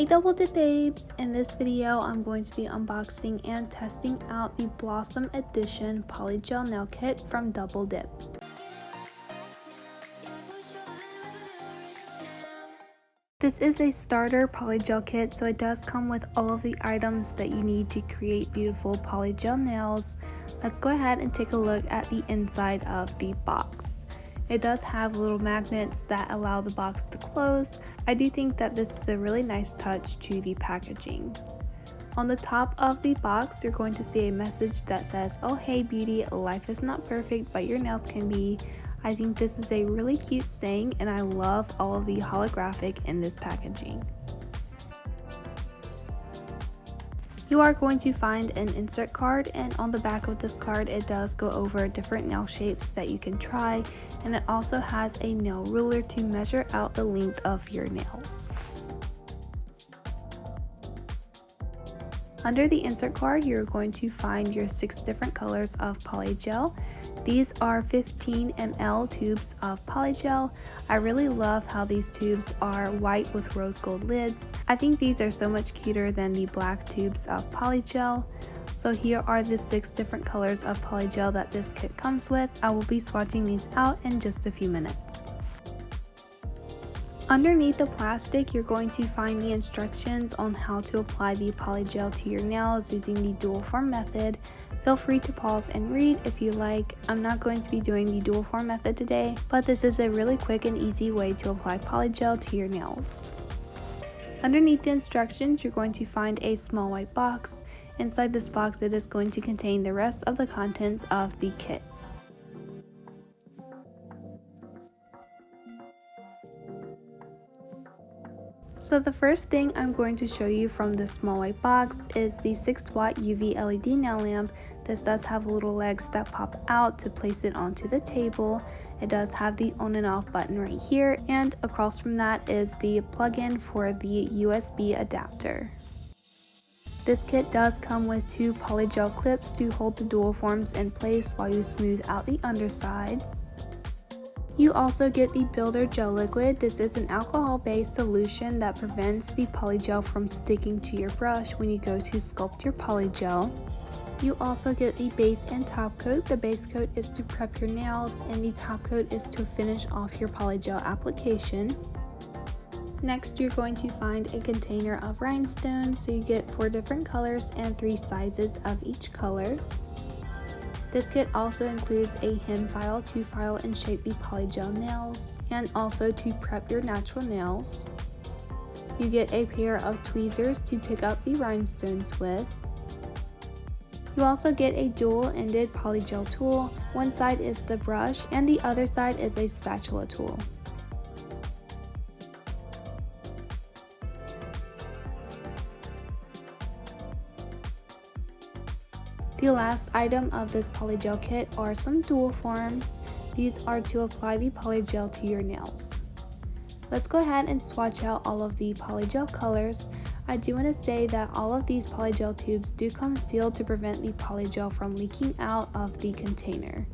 Hey double dip babes! In this video I'm going to be unboxing and testing out the Blossom Edition Polygel Nail Kit from Double Dip. This is a starter polygel kit, so it does come with all of the items that you need to create beautiful polygel nails. Let's go ahead and take a look at the inside of the box. It does have little magnets that allow the box to close. I do think that this is a really nice touch to the packaging. On the top of the box, you're going to see a message that says, "Oh hey beauty, life is not perfect, but your nails can be." I think this is a really cute saying, and I love all of the holographic in this packaging. You are going to find an insert card, and on the back of this card it does go over different nail shapes that you can try, and it also has a nail ruler to measure out the length of your nails. Under the insert card, you're going to find your 6 different colors of polygel. These are 15 ml tubes of polygel. I really love how these tubes are white with rose gold lids. I think these are so much cuter than the black tubes of polygel. So here are the 6 different colors of polygel that this kit comes with. I will be swatching these out in just a few minutes. Underneath the plastic, you're going to find the instructions on how to apply the polygel to your nails using the dual form method. Feel free to pause and read if you like. I'm not going to be doing the dual form method today, but this is a really quick and easy way to apply polygel to your nails. Underneath the instructions, you're going to find a small white box. Inside this box, it is going to contain the rest of the contents of the kit. So the first thing I'm going to show you from this small white box is the 6 watt UV LED nail lamp. This does have little legs that pop out to place it onto the table. It does have the on and off button right here, and across from that is the plug-in for the USB adapter. This kit does come with 2 polygel clips to hold the dual forms in place while you smooth out the underside. You also get the builder gel liquid. This is an alcohol-based solution that prevents the polygel from sticking to your brush when you go to sculpt your polygel. You also get the base and top coat. The base coat is to prep your nails, and the top coat is to finish off your polygel application. Next, you're going to find a container of rhinestones, so you get 4 different colors and 3 sizes of each color. This kit also includes a hand file to file and shape the polygel nails, and also to prep your natural nails. You get a pair of tweezers to pick up the rhinestones with. You also get a dual-ended polygel tool. One side is the brush and the other side is a spatula tool. The last item of this polygel kit are some dual forms. These are to apply the polygel to your nails. Let's go ahead and swatch out all of the polygel colors. I do want to say that all of these polygel tubes do come sealed to prevent the polygel from leaking out of the container.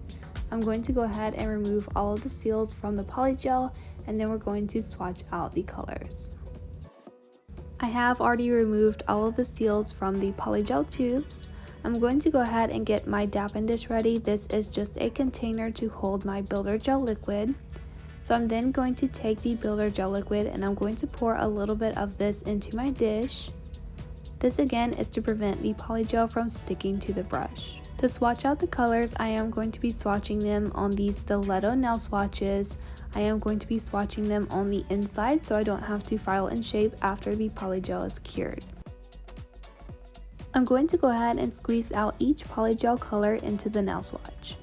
I'm going to go ahead and remove all of the seals from the polygel, and then we're going to swatch out the colors. I have already removed all of the seals from the polygel tubes. I'm going to go ahead and get my dappen dish ready. This is just a container to hold my builder gel liquid. So I'm then going to take the builder gel liquid and I'm going to pour a little bit of this into my dish. This again is to prevent the polygel from sticking to the brush. To swatch out the colors, I am going to be swatching them on these stiletto nail swatches. I am going to be swatching them on the inside so I don't have to file and shape after the polygel is cured. I'm going to go ahead and squeeze out each polygel color into the nail swatch.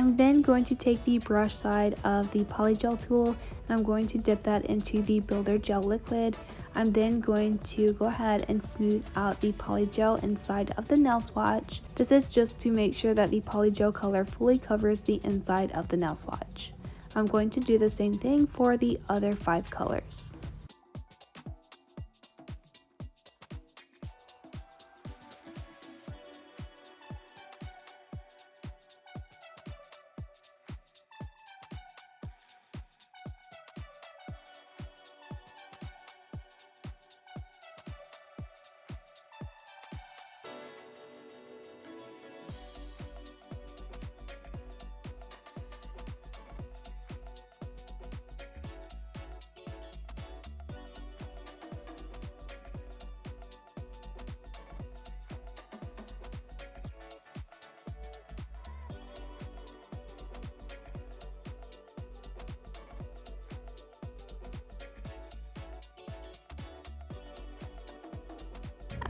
I'm then going to take the brush side of the polygel tool and I'm going to dip that into the builder gel liquid. I'm then going to go ahead and smooth out the polygel inside of the nail swatch. This is just to make sure that the polygel color fully covers the inside of the nail swatch. I'm going to do the same thing for the other 5 colors.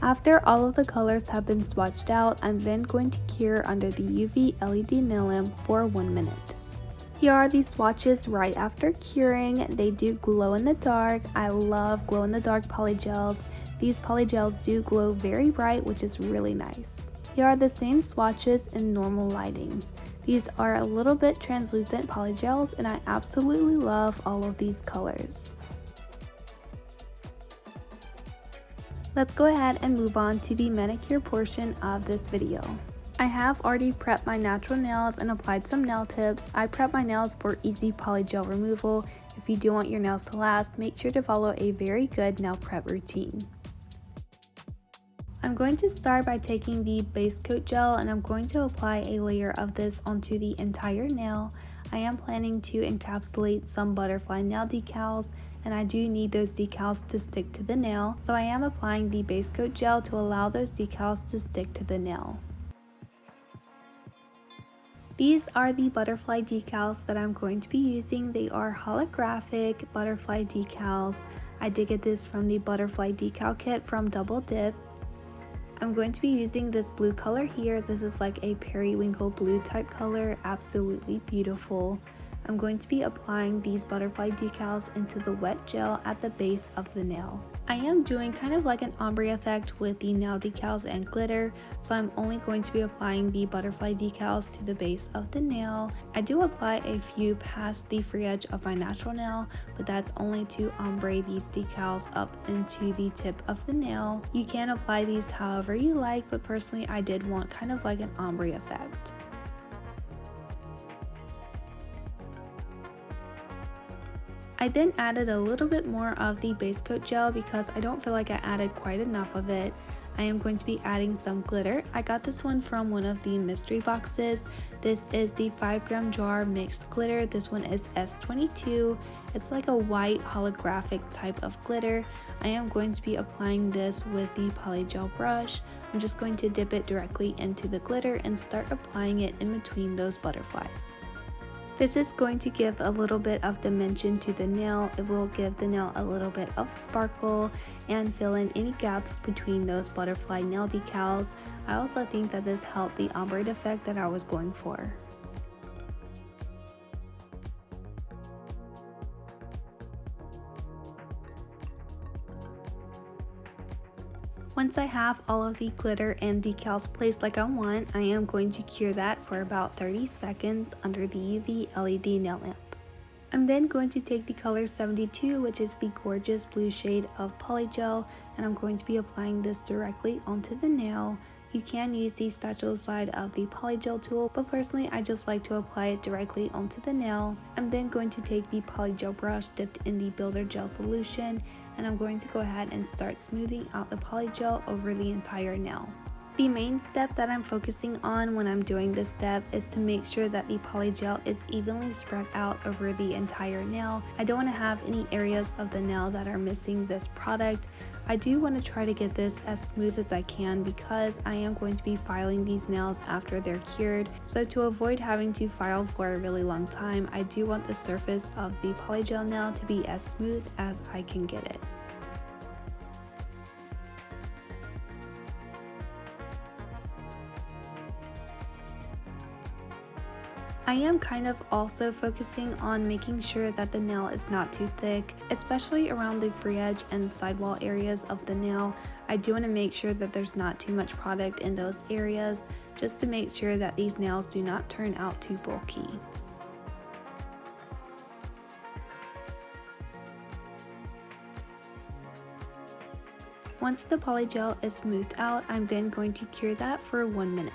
After all of the colors have been swatched out, I'm then going to cure under the UV LED nail lamp for 1 minute. Here are the swatches right after curing. They do glow in the dark. I love glow in the dark polygels. These polygels do glow very bright, which is really nice. Here are the same swatches in normal lighting. These are a little bit translucent polygels and I absolutely love all of these colors. Let's go ahead and move on to the manicure portion of this video. I have already prepped my natural nails and applied some nail tips. I prep my nails for easy polygel removal. If you do want your nails to last, make sure to follow a very good nail prep routine. I'm going to start by taking the base coat gel and I'm going to apply a layer of this onto the entire nail. I am planning to encapsulate some butterfly nail decals, and I do need those decals to stick to the nail, so I am applying the base coat gel to allow those decals to stick to the nail. These are the butterfly decals that I'm going to be using. They are holographic butterfly decals. I did get this from the butterfly decal kit from Double Dip. I'm going to be using this blue color here. This is like a periwinkle blue type color, absolutely beautiful. I'm going to be applying these butterfly decals into the wet gel at the base of the nail. I am doing kind of like an ombre effect with the nail decals and glitter, so I'm only going to be applying the butterfly decals to the base of the nail. I do apply a few past the free edge of my natural nail, but that's only to ombre these decals up into the tip of the nail. You can apply these however you like, but personally I did want kind of like an ombre effect. I then added a little bit more of the base coat gel because I don't feel like I added quite enough of it. I am going to be adding some glitter. I got this one from one of the mystery boxes. This is the 5-gram jar mixed glitter. This one is S22. It's like a white holographic type of glitter. I am going to be applying this with the polygel brush. I'm just going to dip it directly into the glitter and start applying it in between those butterflies. This is going to give a little bit of dimension to the nail. It will give the nail a little bit of sparkle and fill in any gaps between those butterfly nail decals. I also think that this helped the ombre effect that I was going for. Once I have all of the glitter and decals placed like I want, I am going to cure that for about 30 seconds under the UV LED nail lamp. I'm then going to take the color 72, which is the gorgeous blue shade of polygel, and I'm going to be applying this directly onto the nail. You can use the spatula side of the polygel tool, but personally I just like to apply it directly onto the nail. I'm then going to take the polygel brush dipped in the builder gel solution, and I'm going to go ahead and start smoothing out the polygel over the entire nail. The main step that I'm focusing on when I'm doing this step is to make sure that the polygel is evenly spread out over the entire nail. I don't want to have any areas of the nail that are missing this product. I do want to try to get this as smooth as I can because I am going to be filing these nails after they're cured. So to avoid having to file for a really long time, I do want the surface of the polygel nail to be as smooth as I can get it. I am kind of also focusing on making sure that the nail is not too thick, especially around the free edge and sidewall areas of the nail. I do want to make sure that there's not too much product in those areas, just to make sure that these nails do not turn out too bulky. Once the polygel is smoothed out, I'm then going to cure that for 1 minute.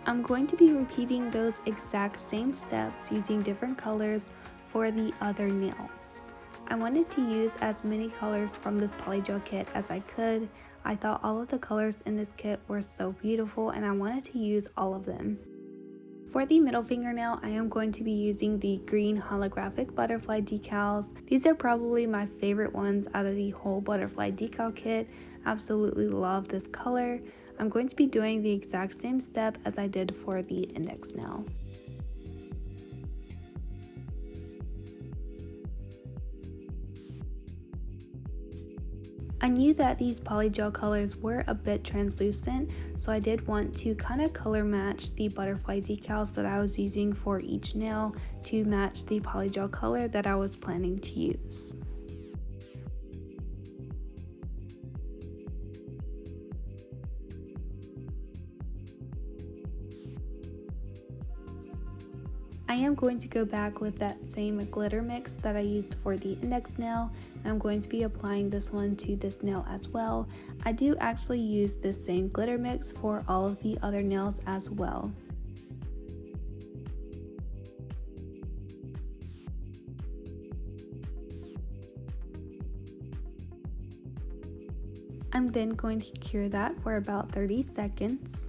I'm going to be repeating those exact same steps using different colors for the other nails. I wanted to use as many colors from this Polygel kit as I could. I thought all of the colors in this kit were so beautiful and I wanted to use all of them. For the middle fingernail, I am going to be using the green holographic butterfly decals. These are probably my favorite ones out of the whole butterfly decal kit. Absolutely love this color. I'm going to be doing the exact same step as I did for the index nail. I knew that these polygel colors were a bit translucent, so I did want to kind of color match the butterfly decals that I was using for each nail to match the polygel color that I was planning to use. I am going to go back with that same glitter mix that I used for the index nail, and I'm going to be applying this one to this nail as well. I do actually use this same glitter mix for all of the other nails as well. I'm then going to cure that for about 30 seconds.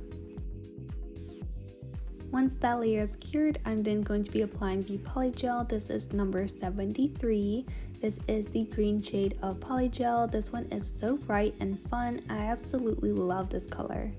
Once that layer is cured, I'm then going to be applying the polygel. This is number 73. This is the green shade of polygel. This one is so bright and fun. I absolutely love this color.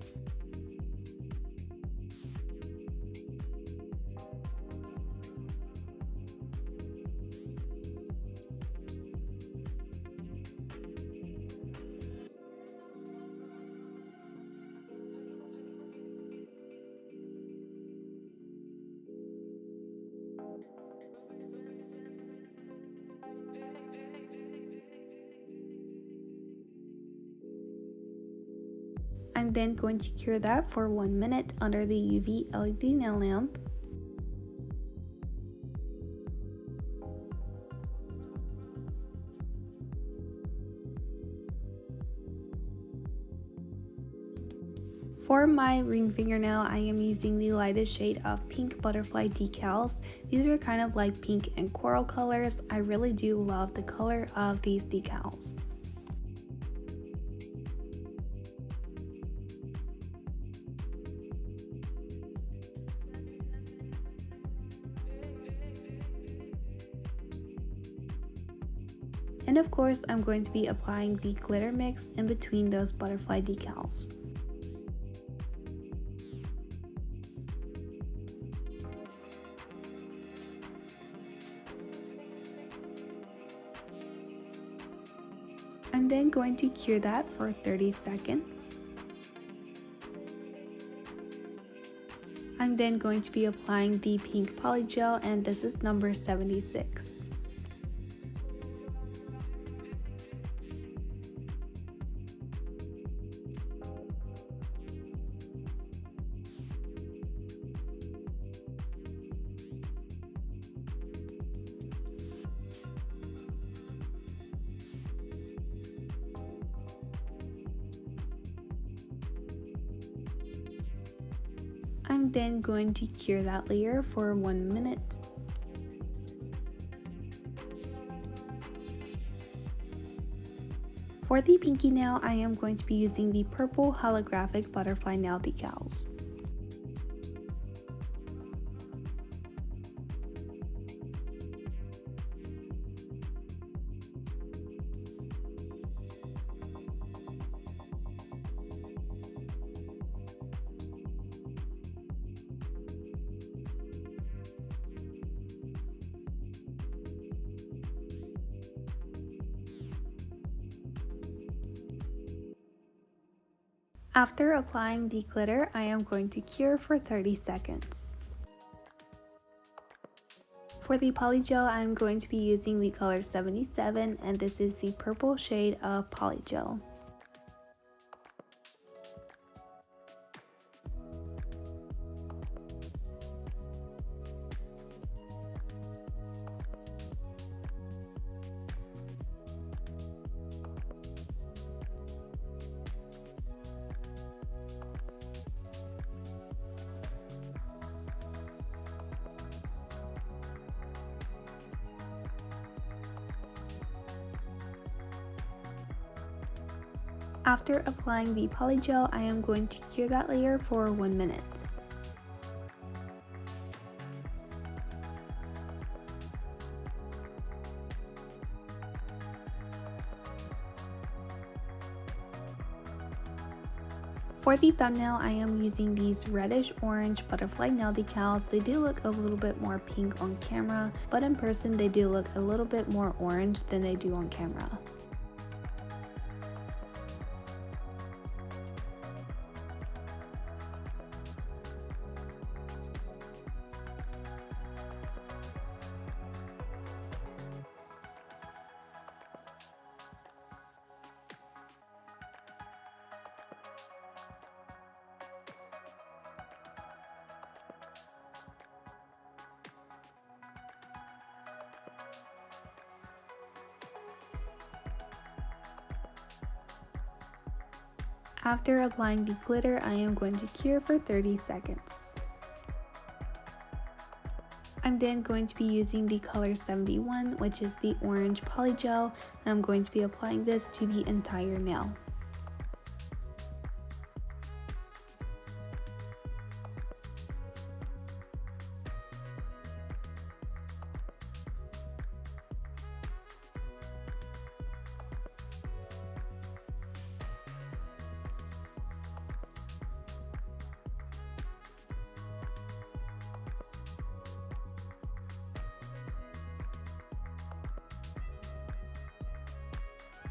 I'm then going to cure that for 1 minute under the UV LED nail lamp. For my ring fingernail, I am using the lightest shade of pink butterfly decals. These are kind of like pink and coral colors. I really do love the color of these decals. And of course, I'm going to be applying the glitter mix in between those butterfly decals. I'm then going to cure that for 30 seconds. I'm then going to be applying the pink polygel, and this is number 76. I'm then going to cure that layer for 1 minute. For the pinky nail, I am going to be using the purple holographic butterfly nail decals. After applying the glitter, I am going to cure for 30 seconds. For the polygel, I'm going to be using the color 77, and this is the purple shade of polygel. After applying the polygel, I am going to cure that layer for 1 minute. For the thumbnail, I am using these reddish orange butterfly nail decals. They do look a little bit more pink on camera, but in person they do look a little bit more orange than they do on camera. After applying the glitter, I am going to cure for 30 seconds. I'm then going to be using the color 71, which is the orange polygel, and I'm going to be applying this to the entire nail.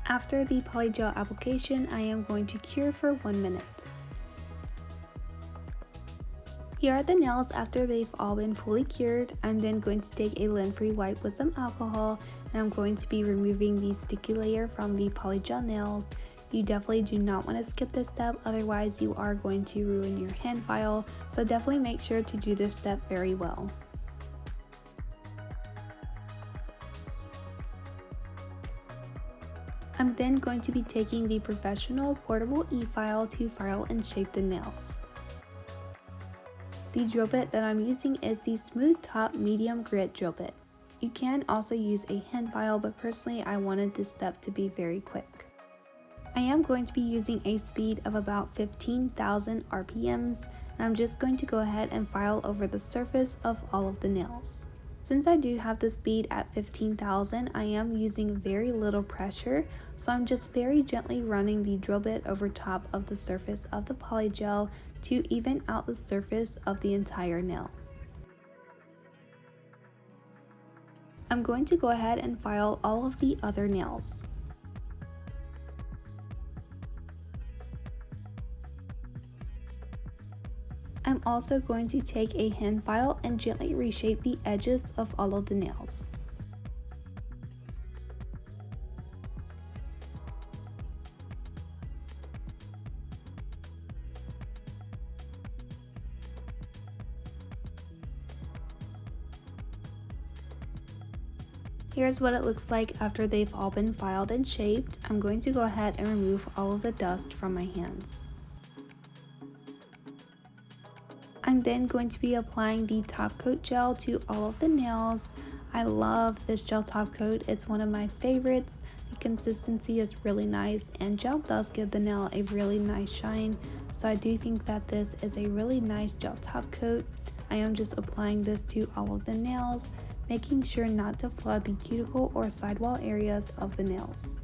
After the polygel application, I am going to cure for 1 minute. Here are the nails after they've all been fully cured. I'm then going to take a lint-free wipe with some alcohol, and I'm going to be removing the sticky layer from the polygel nails. You definitely do not want to skip this step, otherwise you are going to ruin your hand file, so definitely make sure to do this step very well. I'm then going to be taking the professional portable e-file to file and shape the nails. The drill bit that I'm using is the Smooth Top Medium Grit drill bit. You can also use a hand file, but personally I wanted this step to be very quick. I am going to be using a speed of about 15,000 RPMs, and I'm just going to go ahead and file over the surface of all of the nails. Since I do have the speed at 15,000, I am using very little pressure, so I'm just very gently running the drill bit over top of the surface of the polygel to even out the surface of the entire nail. I'm going to go ahead and file all of the other nails. I'm also going to take a hand file and gently reshape the edges of all of the nails. Here's what it looks like after they've all been filed and shaped. I'm going to go ahead and remove all of the dust from my hands. I'm then going to be applying the top coat gel to all of the nails. I love this gel top coat. It's one of my favorites. The consistency is really nice, and gel does give the nail a really nice shine. So I do think that this is a really nice gel top coat. I am just applying this to all of the nails, making sure not to flood the cuticle or sidewall areas of the nails.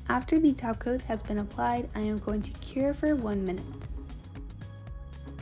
After the top coat has been applied, I am going to cure for 1 minute.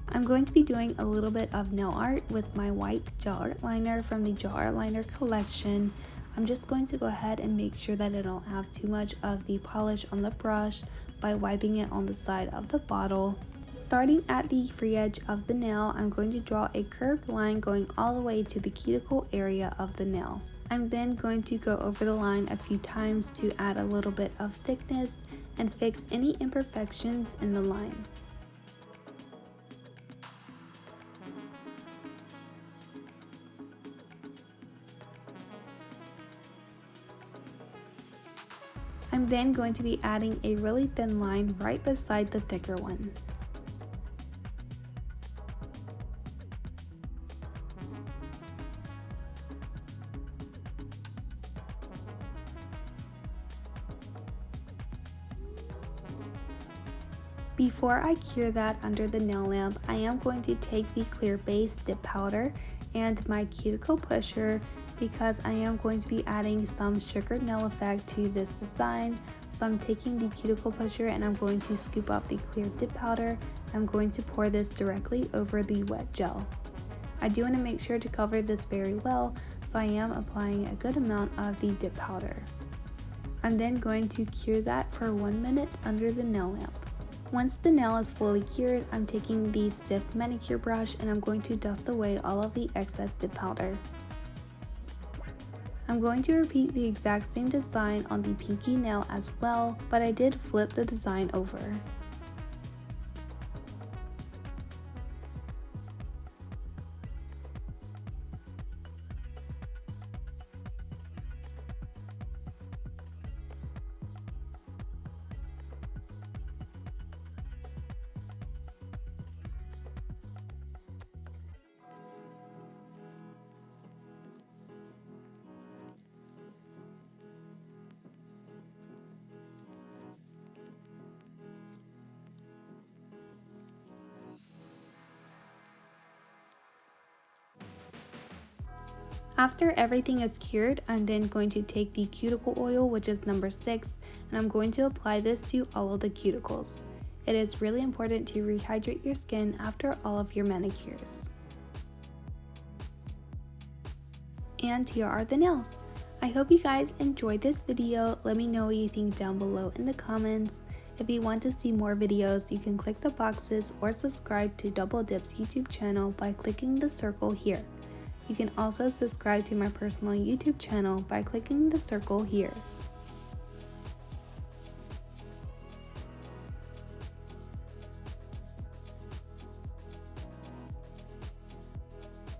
I'm going to be doing a little bit of nail art with my white gel art liner from the gel art liner collection. I'm just going to go ahead and make sure that I don't have too much of the polish on the brush by wiping it on the side of the bottle. Starting at the free edge of the nail, I'm going to draw a curved line going all the way to the cuticle area of the nail. I'm then going to go over the line a few times to add a little bit of thickness and fix any imperfections in the line. I'm then going to be adding a really thin line right beside the thicker one. Before I cure that under the nail lamp, I am going to take the clear base dip powder and my cuticle pusher because I am going to be adding some sugar nail effect to this design. So I'm taking the cuticle pusher and I'm going to scoop up the clear dip powder. I'm going to pour this directly over the wet gel. I do want to make sure to cover this very well, so I am applying a good amount of the dip powder. I'm then going to cure that for 1 minute under the nail lamp. Once the nail is fully cured, I'm taking the stiff manicure brush and I'm going to dust away all of the excess dip powder. I'm going to repeat the exact same design on the pinky nail as well, but I did flip the design over. After everything is cured, I'm then going to take the cuticle oil, which is number 6, and I'm going to apply this to all of the cuticles. It is really important to rehydrate your skin after all of your manicures. And here are the nails. I hope you guys enjoyed this video. Let me know what you think down below in the comments. If you want to see more videos, you can click the boxes or subscribe to Double Dip's YouTube channel by clicking the circle here. You can also subscribe to my personal YouTube channel by clicking the circle here.